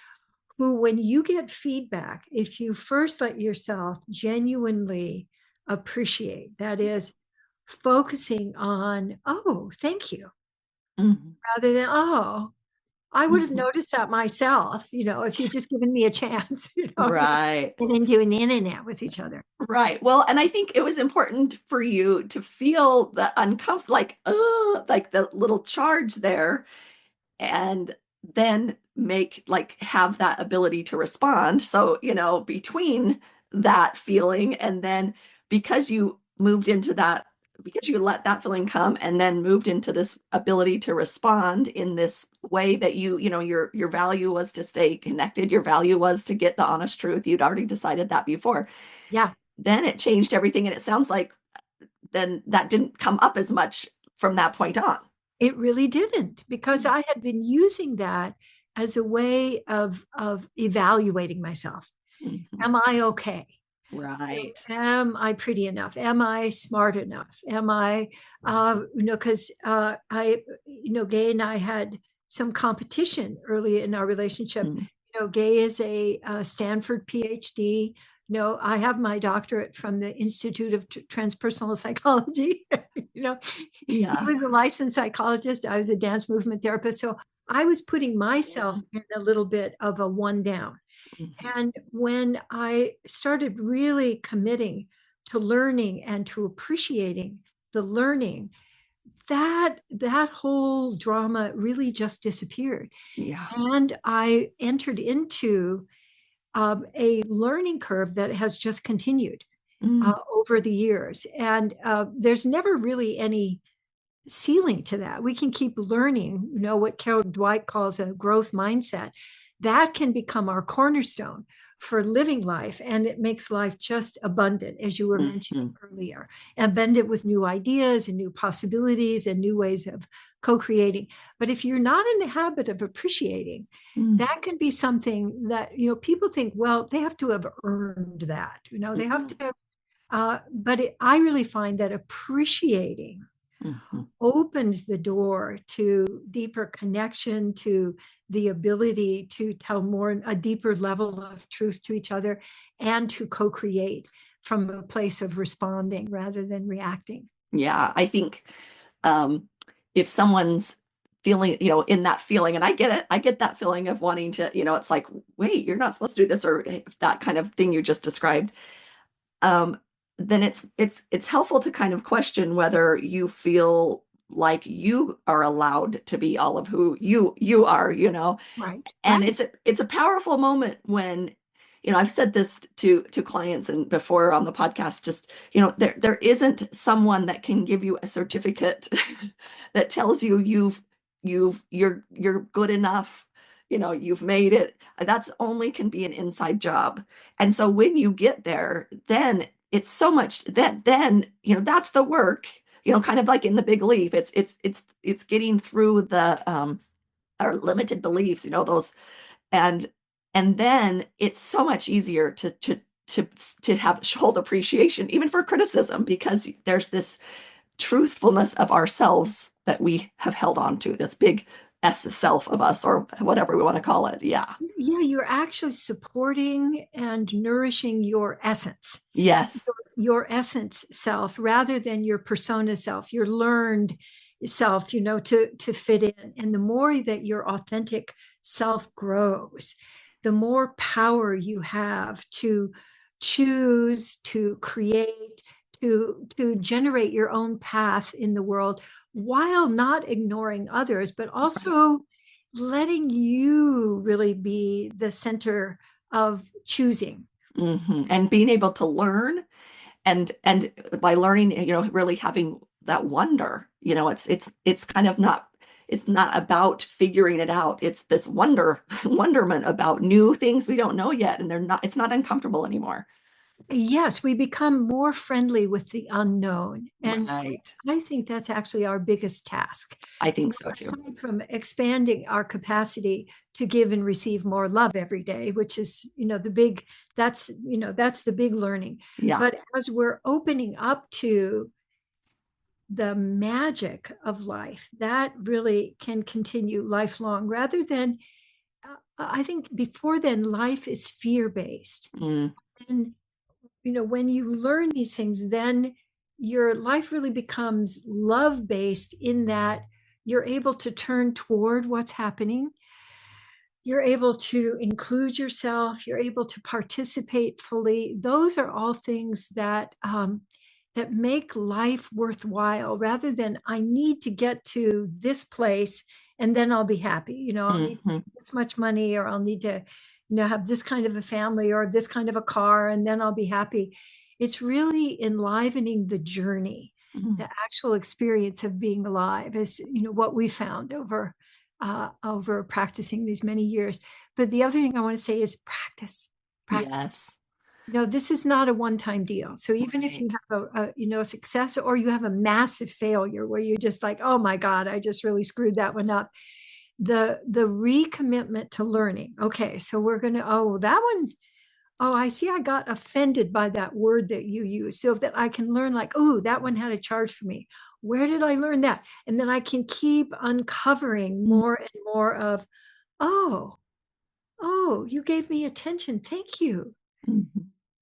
who, when you get feedback, if you first let yourself genuinely appreciate, that is, focusing on, oh, thank you, rather than, oh, I would have noticed that myself, if you'd just given me a chance, Right. and then doing the internet with each other. Right. Well, and I think it was important for you to feel the uncomfortable, like the little charge there, and then have that ability to respond. So, between that feeling and then because you moved into that, because you let that feeling come and then moved into this ability to respond in this way that your value was to stay connected. Your value was to get the honest truth. You'd already decided that before. Yeah. Then it changed everything. And it sounds like then that didn't come up as much from that point on. It really didn't, because I had been using that as a way of evaluating myself. Am I okay? Right. Am I pretty enough? Am I smart enough? Am I, because Gay and I had some competition early in our relationship. Gay is a Stanford PhD. I have my doctorate from the Institute of Transpersonal Psychology. He was a licensed psychologist. I was a dance movement therapist. So I was putting myself in a little bit of a one down. And when I started really committing to learning and to appreciating the learning, that whole drama really just disappeared. Yeah. And I entered into a learning curve that has just continued over the years. And there's never really any ceiling to that. We can keep learning, what Carol Dwight calls a growth mindset. That can become our cornerstone for living life. And it makes life just abundant, as you were mentioning earlier, and abundant with new ideas and new possibilities and new ways of co-creating. But if you're not in the habit of appreciating, that can be something that, people think, well, they have to have earned that, they have to have, I really find that appreciating opens the door to deeper connection, to the ability to tell a deeper level of truth to each other, and to co-create from a place of responding rather than reacting. Yeah, I think if someone's feeling, in that feeling, and I get it, I get that feeling of wanting to, it's like, wait, you're not supposed to do this, or that kind of thing you just described. Then it's helpful to kind of question whether you feel like you are allowed to be all of who you are, Right. And it's a powerful moment when, I've said this to clients and before on the podcast, just, there isn't someone that can give you a certificate that tells you you're good enough, you've made it. That's only can be an inside job. And so when you get there, then it's so much that then, that's the work, kind of like in the big leap, it's getting through the, our limited beliefs, those, and then it's so much easier to hold appreciation, even for criticism, because there's this truthfulness of ourselves that we have held on to, this big self of us, or whatever we want to call it. Yeah, you're actually supporting and nourishing your essence. Yes. Your essence self, rather than your persona self, your learned self, to fit in. And the more that your authentic self grows, the more power you have to choose, to create, to generate your own path in the world, while not ignoring others, but also letting you really be the center of choosing. And being able to learn, and by learning, really having that wonder, it's kind of not, it's not about figuring it out. It's this wonderment about new things we don't know yet. And it's not uncomfortable anymore. Yes, we become more friendly with the unknown. And Right. I think that's actually our biggest task. I think so too. Aside from expanding our capacity to give and receive more love every day, which is, that's the big learning. Yeah. But as we're opening up to the magic of life, that really can continue lifelong rather than, I think before then, life is fear-based. Mm. And when you learn these things, then your life really becomes love-based in that you're able to turn toward what's happening. You're able to include yourself. You're able to participate fully. Those are all things that that make life worthwhile rather than I need to get to this place and then I'll be happy. I'll need this much money, or I'll need to, have this kind of a family or this kind of a car, and then I'll be happy. It's really enlivening the journey, the actual experience of being alive is, what we found over practicing these many years. But the other thing I want to say is practice. Yes. This is not a one-time deal. So even if you have a success or you have a massive failure where you're just like, oh my God, I just really screwed that one up. The recommitment to learning. Okay, so we're going to, that one, I see I got offended by that word that you use. So that I can learn like, that one had a charge for me. Where did I learn that? And then I can keep uncovering more and more of, oh, you gave me attention. Thank you.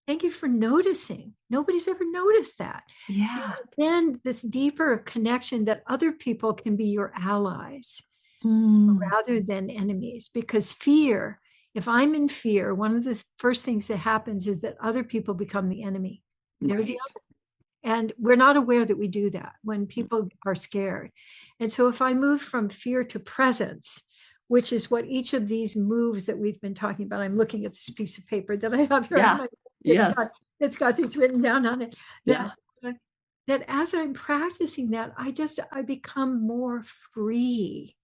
Thank you for noticing. Nobody's ever noticed that. Yeah. Then this deeper connection that other people can be your allies rather than enemies. Because fear, if I'm in fear, one of the first things that happens is that other people become the enemy. They're the other. And we're not aware that we do that when people are scared. And so if I move from fear to presence, which is what each of these moves that we've been talking about, I'm looking at this piece of paper that I have here. It's got these written down on it. That as I'm practicing that, I become more free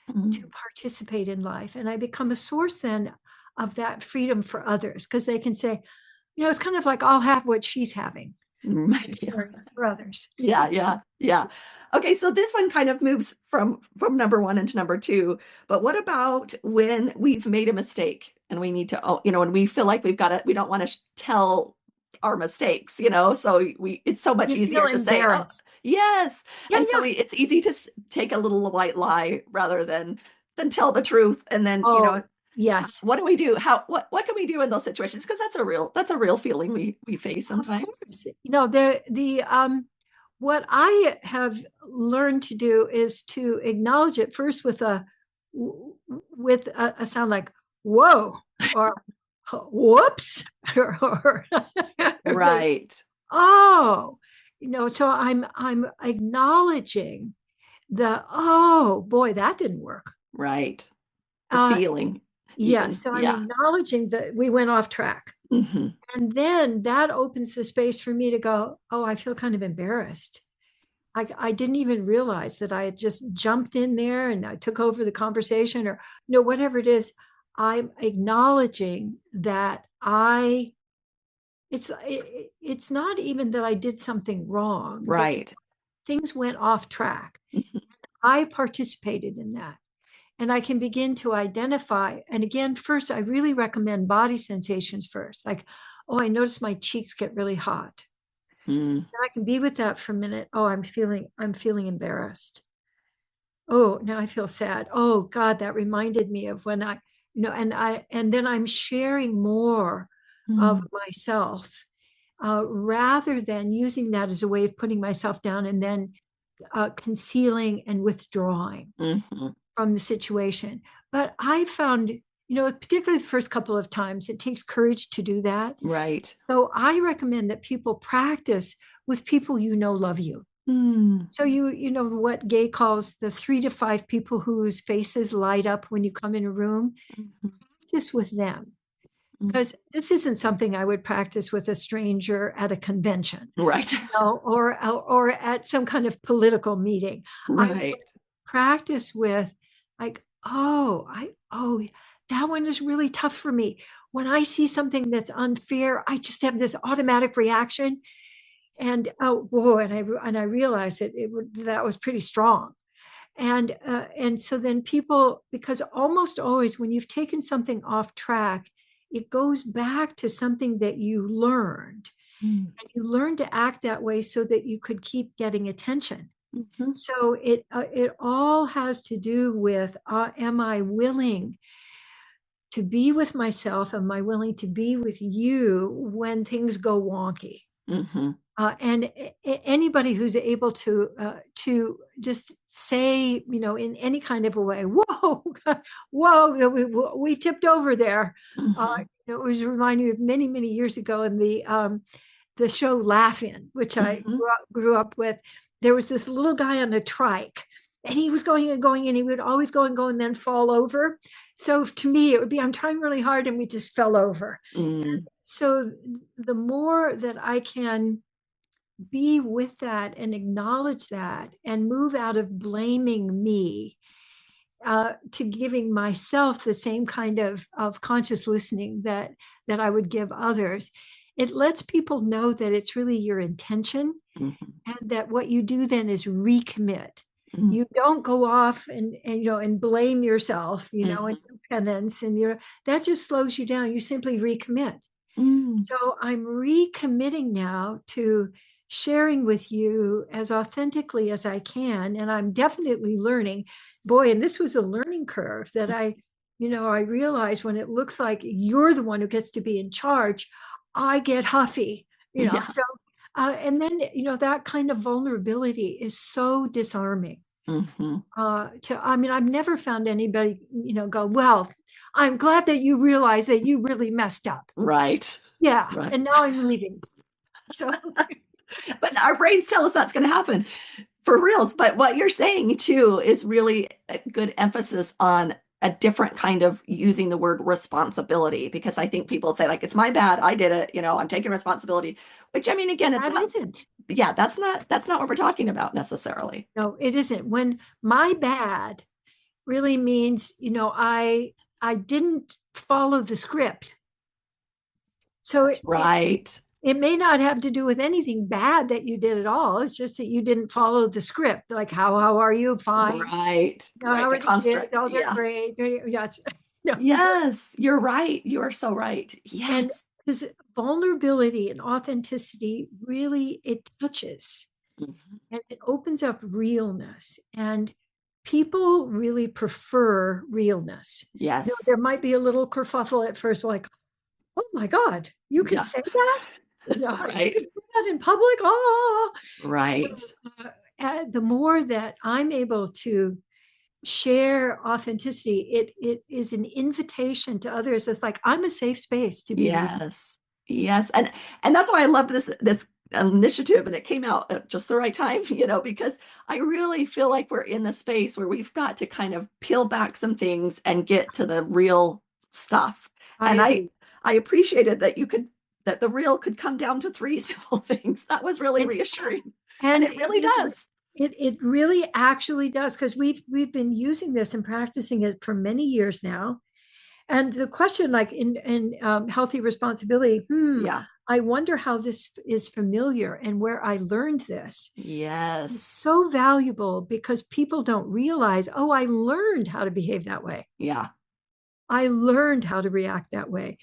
to participate in life. And I become a source then of that freedom for others, because they can say, it's kind of like I'll have what she's having. For others. Yeah. Okay, so this one kind of moves from number one into number two. But what about when we've made a mistake and we need to, when we feel like we don't want to tell our mistakes, so it's so much easier to say, yes. And so it's easy to take a little white lie rather than tell the truth. And then, yes. What do we do? What can we do in those situations? Because that's a real feeling we face sometimes. What I have learned to do is to acknowledge it first with a sound like whoa or whoops or right. So I'm acknowledging oh boy, that didn't work. Right. The feeling. Yeah. So I'm acknowledging that we went off track. And then that opens the space for me to go, I feel kind of embarrassed. I didn't even realize that I had just jumped in there and I took over the conversation, or whatever it is. I'm acknowledging that it's not even that I did something wrong. Right. Things went off track. I participated in that. And I can begin to identify. And again, first, I really recommend body sensations first. Like, I notice my cheeks get really hot. And I can be with that for a minute. I'm feeling embarrassed. Now I feel sad. Oh God, that reminded me of when I, and then I'm sharing more of myself rather than using that as a way of putting myself down and then concealing and withdrawing from the situation. But I found, particularly the first couple of times, it takes courage to do that. Right. So I recommend that people practice with people love you. So you know what Gay calls the 3 to 5 people whose faces light up when you come in a room. Practice with them. Because this isn't something I would practice with a stranger at a convention. Right. Or at some kind of political meeting. Right. I practice with like, that one is really tough for me. When I see something that's unfair, I just have this automatic reaction. And oh boy, and I realized that was pretty strong. And so then people, because almost always when you've taken something off track, it goes back to something that you learned. And you learned to act that way so that you could keep getting attention. So it all has to do with, am I willing to be with myself? Am I willing to be with you when things go wonky? And anybody who's able to just say, in any kind of a way, whoa, whoa, we tipped over there. It was reminding me of many, many years ago in the show Laugh-In, which I grew up with. There was this little guy on a trike, and he was going and going, and he would always go and go and then fall over. So to me, it would be, I'm trying really hard, and we just fell over. So the more that I can be with that and acknowledge that and move out of blaming me to giving myself the same kind of conscious listening that I would give others, it lets people know that it's really your intention, and that what you do then is recommit. You don't go off and blame yourself, and do penance, and that just slows you down. You simply recommit. So I'm recommitting now to sharing with you as authentically as I can. And I'm definitely learning, boy, and this was a learning curve that I realized when it looks like you're the one who gets to be in charge, I get huffy, so, and then, that kind of vulnerability is so disarming. I've never found anybody, go, well, I'm glad that you realize that you really messed up. Right. Yeah. Right. And now I'm leaving. So, but our brains tell us that's going to happen for reals. But what you're saying too is really a good emphasis on a different kind of using the word responsibility, because I think people say, like, it's my bad, I did it, I'm taking responsibility, which, I mean, again, it's not, isn't. Yeah, that's not what we're talking about necessarily. No, it isn't. When my bad really means, I didn't follow the script. So that's right. It may not have to do with anything bad that you did at all. It's just that you didn't follow the script. Like, how are you? Fine. Right. How are the kids? Oh, they're great. Yes. No. Yes, you're right. You are so right. Yes. And this vulnerability and authenticity really, it touches and it opens up realness. And people really prefer realness. Yes. There might be a little kerfuffle at first, like, oh my God, you can say that? Right. You can say that in public? Oh, right. So, the more that I'm able to share authenticity, it is an invitation to others. It's like, I'm a safe space to be. Yes. And that's why I love this initiative, and it came out at just the right time, because I really feel like we're in the space where we've got to kind of peel back some things and get to the real stuff. I appreciated that that the real could come down to 3 simple things. That was really reassuring. And it really does. It really actually does, because we've been using this and practicing it for many years now. And the question, like in healthy responsibility, I wonder how this is familiar and where I learned this. Yes. It's so valuable, because people don't realize, oh, I learned how to behave that way. Yeah. I learned how to react that way.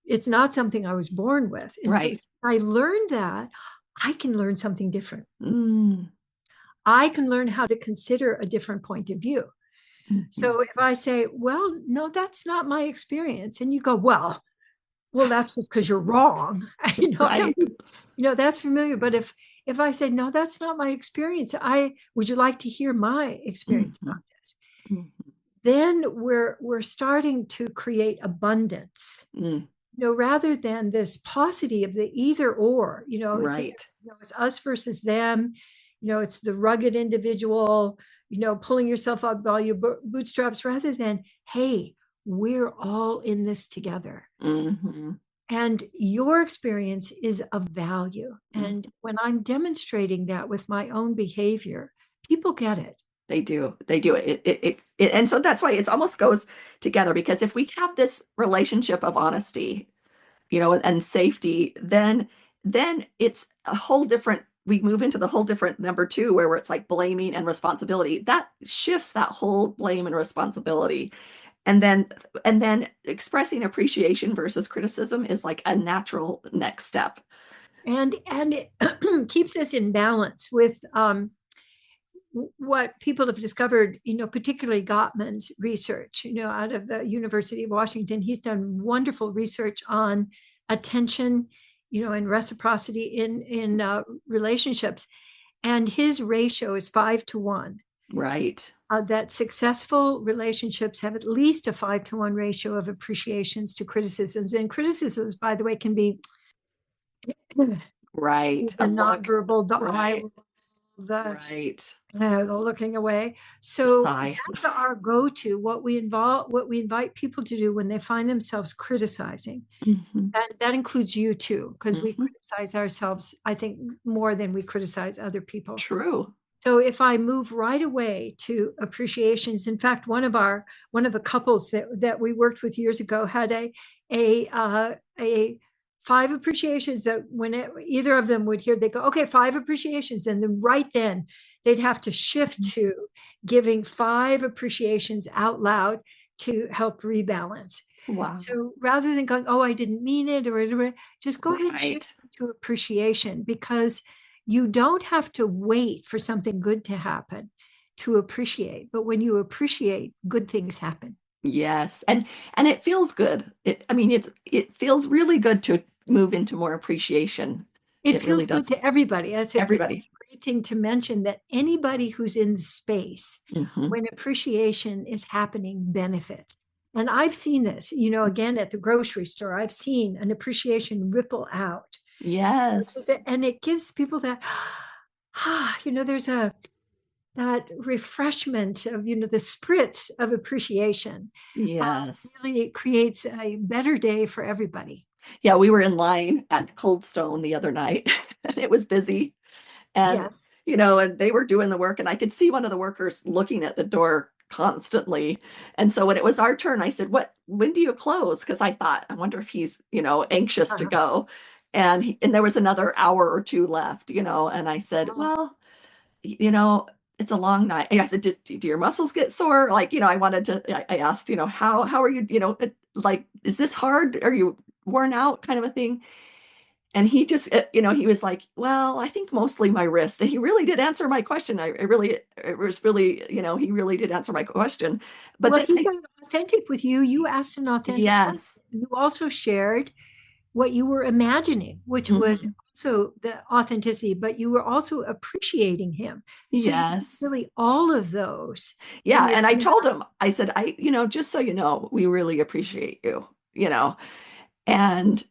It's not something I was born with. And right. So I learned that I can learn something different. I can learn how to consider a different point of view. So if I say, well, no, that's not my experience. And you go, well, that's just because you're wrong. Right. That's familiar. But if I say, no, that's not my experience, would you like to hear my experience about this? Then we're starting to create abundance, rather than this paucity of the either or, right. It's us versus them, it's the rugged individual, pulling yourself up by your bootstraps, rather than, hey, we're all in this together. And your experience is of value. And when I'm demonstrating that with my own behavior, people get it. They do. They do. And so that's why it almost goes together, because if we have this relationship of honesty, and safety, then it's a whole different, we move into the whole different number two, where it's like blaming and responsibility. That shifts that whole blame and responsibility. And then expressing appreciation versus criticism is like a natural next step. And it keeps us in balance with what people have discovered, particularly Gottman's research, out of the University of Washington. He's done wonderful research on attention, and reciprocity in relationships. And his ratio is 5-to-1. Right. That successful relationships have at least a 5-to-1 ratio of appreciations to criticisms. And criticisms, by the way, can be right. The nonverbal, the right. eye, the right. The looking away. So Sigh. that's our go-to, what we invite people to do when they find themselves criticizing. Mm-hmm. And that includes you too, because Mm-hmm. we criticize ourselves, I think, more than we criticize other people. True. So if I move right away to appreciations, in fact, one of the couples that we worked with years ago had a 5 appreciations that when either of them would hear, they go, okay, 5 appreciations. And then right then they'd have to shift to giving 5 appreciations out loud to help rebalance. Wow. So rather than going, oh, I didn't mean it, or just go ahead and shift to appreciation, because you don't have to wait for something good to happen to appreciate. But when you appreciate, good things happen. Yes. And it feels good. It feels really good to move into more appreciation. It feels really good to everybody. That's a great thing to mention, that anybody who's in the space, mm-hmm. when appreciation is happening, benefits. And I've seen this, again, at the grocery store, I've seen an appreciation ripple out. Yes. And it gives people that, there's that refreshment of, the spritz of appreciation. Yes. Really creates a better day for everybody. Yeah, we were in line at Cold Stone the other night and it was busy. And, yes. And they were doing the work, and I could see one of the workers looking at the door constantly. And so when it was our turn, I said, when do you close? Because I thought, I wonder if he's, anxious to go. And there was another hour or 2 left, and I said, well, it's a long night. I said, do your muscles get sore? Like, I asked, how are you, like, is this hard? Are you worn out, kind of a thing? And he just, he was like, well, I think mostly my wrist. And he really did answer my question. It was really, he really did answer my question. But well, he got authentic with you. You asked an authentic yes. question. You also shared what you were imagining, which mm-hmm. was also the authenticity, but you were also appreciating him. So yes. Really all of those. Yeah. And I told him, I said, just so you know, we really appreciate you, and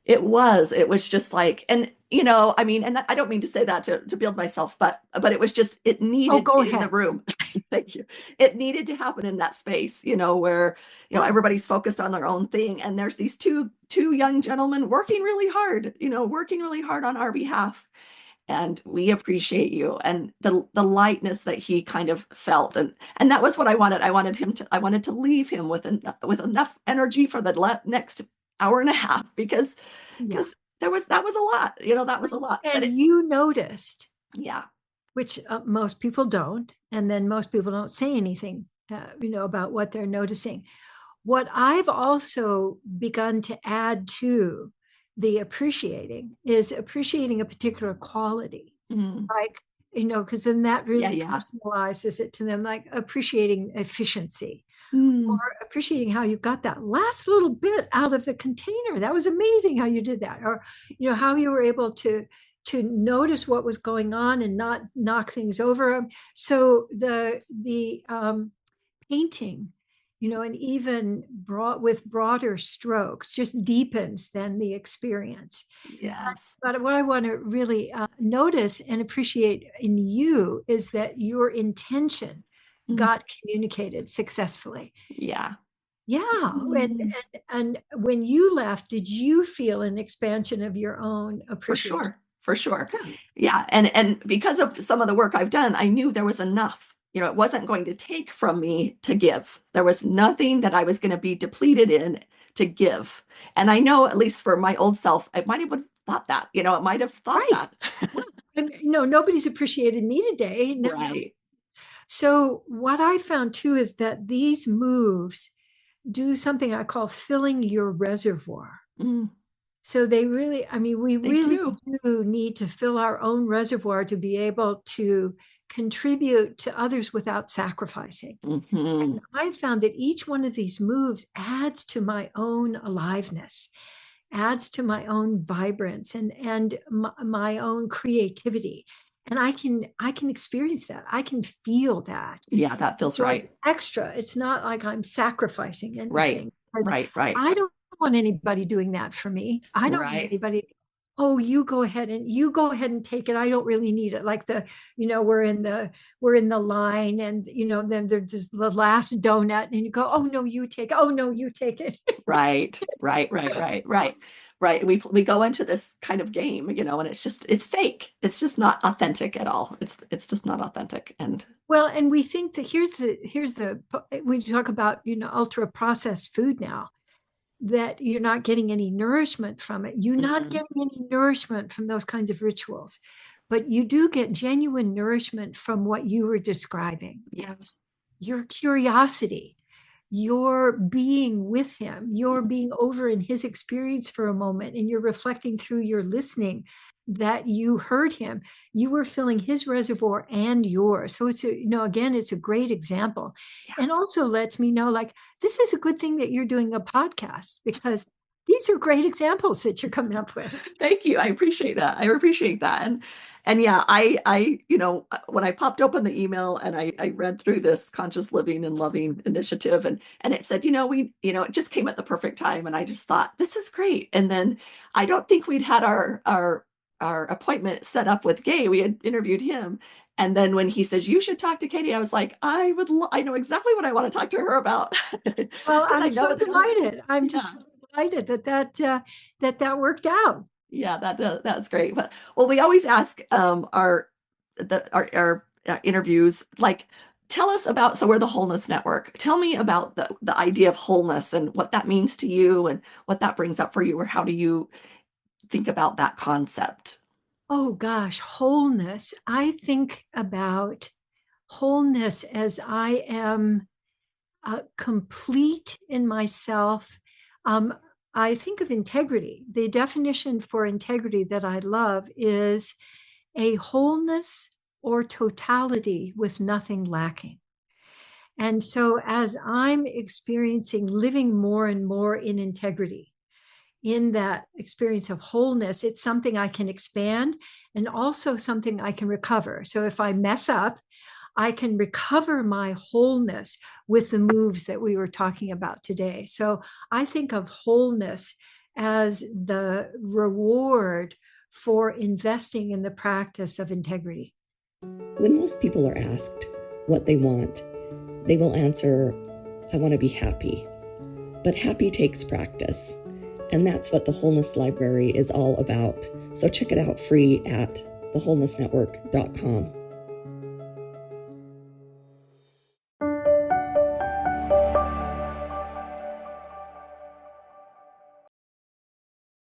it was just like, and, and I don't mean to say that to build myself, but it was just, it needed in the room. Thank you. It needed to happen in that space, where, everybody's focused on their own thing. And there's these two young gentlemen working really hard on our behalf. And we appreciate you. And the lightness that he kind of felt. And that was what I wanted. I wanted to leave him with enough energy for the next hour and a half, because that was a lot, that was a lot. And you noticed. Yeah. Which most people don't. And then most people don't say anything, about what they're noticing. What I've also begun to add to the appreciating is appreciating a particular quality, like, because then that really personalizes it to them, like appreciating efficiency. Or appreciating how you got that last little bit out of the container. That was amazing how you did that. Or, how you were able to notice what was going on and not knock things over. So the painting, and even with broader strokes, just deepens then the experience. Yes. But what I want to really notice and appreciate in you is that your intention got communicated successfely. Yeah. And when you left, did you feel an expansion of your own appreciation? For sure. Yeah. And because of some of the work I've done, I knew there was enough, it wasn't going to take from me to give. There was nothing that I was going to be depleted in to give. And I know, at least for my old self, I might have thought that, it might have thought Right. that. And nobody's appreciated me today. No. Right. So what I found too is that these moves do something I call filling your reservoir. Mm. So they really, we They really do. do need to fill our own reservoir to be able to contribute to others without sacrificing. Mm-hmm. And I found that each one of these moves adds to my own aliveness, adds to my own vibrance and my own creativity. And I can experience that. I can feel that. Yeah, that feels right. Extra. It's not like I'm sacrificing anything. Right. I don't want anybody doing that for me. I don't want anybody. Oh, you go ahead and take it. I don't really need it. Like we're in the line, and then there's the last donut, and you go, oh no, you take it. Oh no, you take it. Right. Right. We go into this kind of game, and it's fake. It's just not authentic at all. It's just not authentic. And we think that here's the when you talk about ultra processed food now, that you're not getting any nourishment from it. You're not getting any nourishment from those kinds of rituals, but you do get genuine nourishment from what you were describing. Yes, your curiosity, you're being with him, you're being over in his experience for a moment, and you're reflecting through your listening that you heard him. You were filling his reservoir and yours. So it's again, it's a great example. Yeah. And also lets me know, like, this is a good thing that you're doing a podcast, because these are great examples that you're coming up with. Thank you. I appreciate that. And yeah, I when I popped open the email and I read through this Conscious Living and Loving initiative, and it said, it just came at the perfect time. And I just thought, this is great. And then I don't think we'd had our appointment set up with Gay. We had interviewed him. And then when he says, you should talk to Katie, I was like, I know exactly what I want to talk to her about. Well, I'm so delighted. I'm just delighted that worked out. Yeah, that's great. But we always ask our interviews, like, tell us about, so we're the Wholeness Network. Tell me about the idea of wholeness and what that means to you and what that brings up for you, or how do you think about that concept? Oh gosh, wholeness. I think about wholeness as I am complete in myself. I think of integrity. The definition for integrity that I love is a wholeness or totality with nothing lacking. And so as I'm experiencing living more and more in integrity, in that experience of wholeness, it's something I can expand and also something I can recover. So if I mess up, I can recover my wholeness with the moves that we were talking about today. So I think of wholeness as the reward for investing in the practice of integrity. When most people are asked what they want, they will answer, I want to be happy. But happy takes practice. And that's what the Wholeness Library is all about. So check it out free at thewholenessnetwork.com.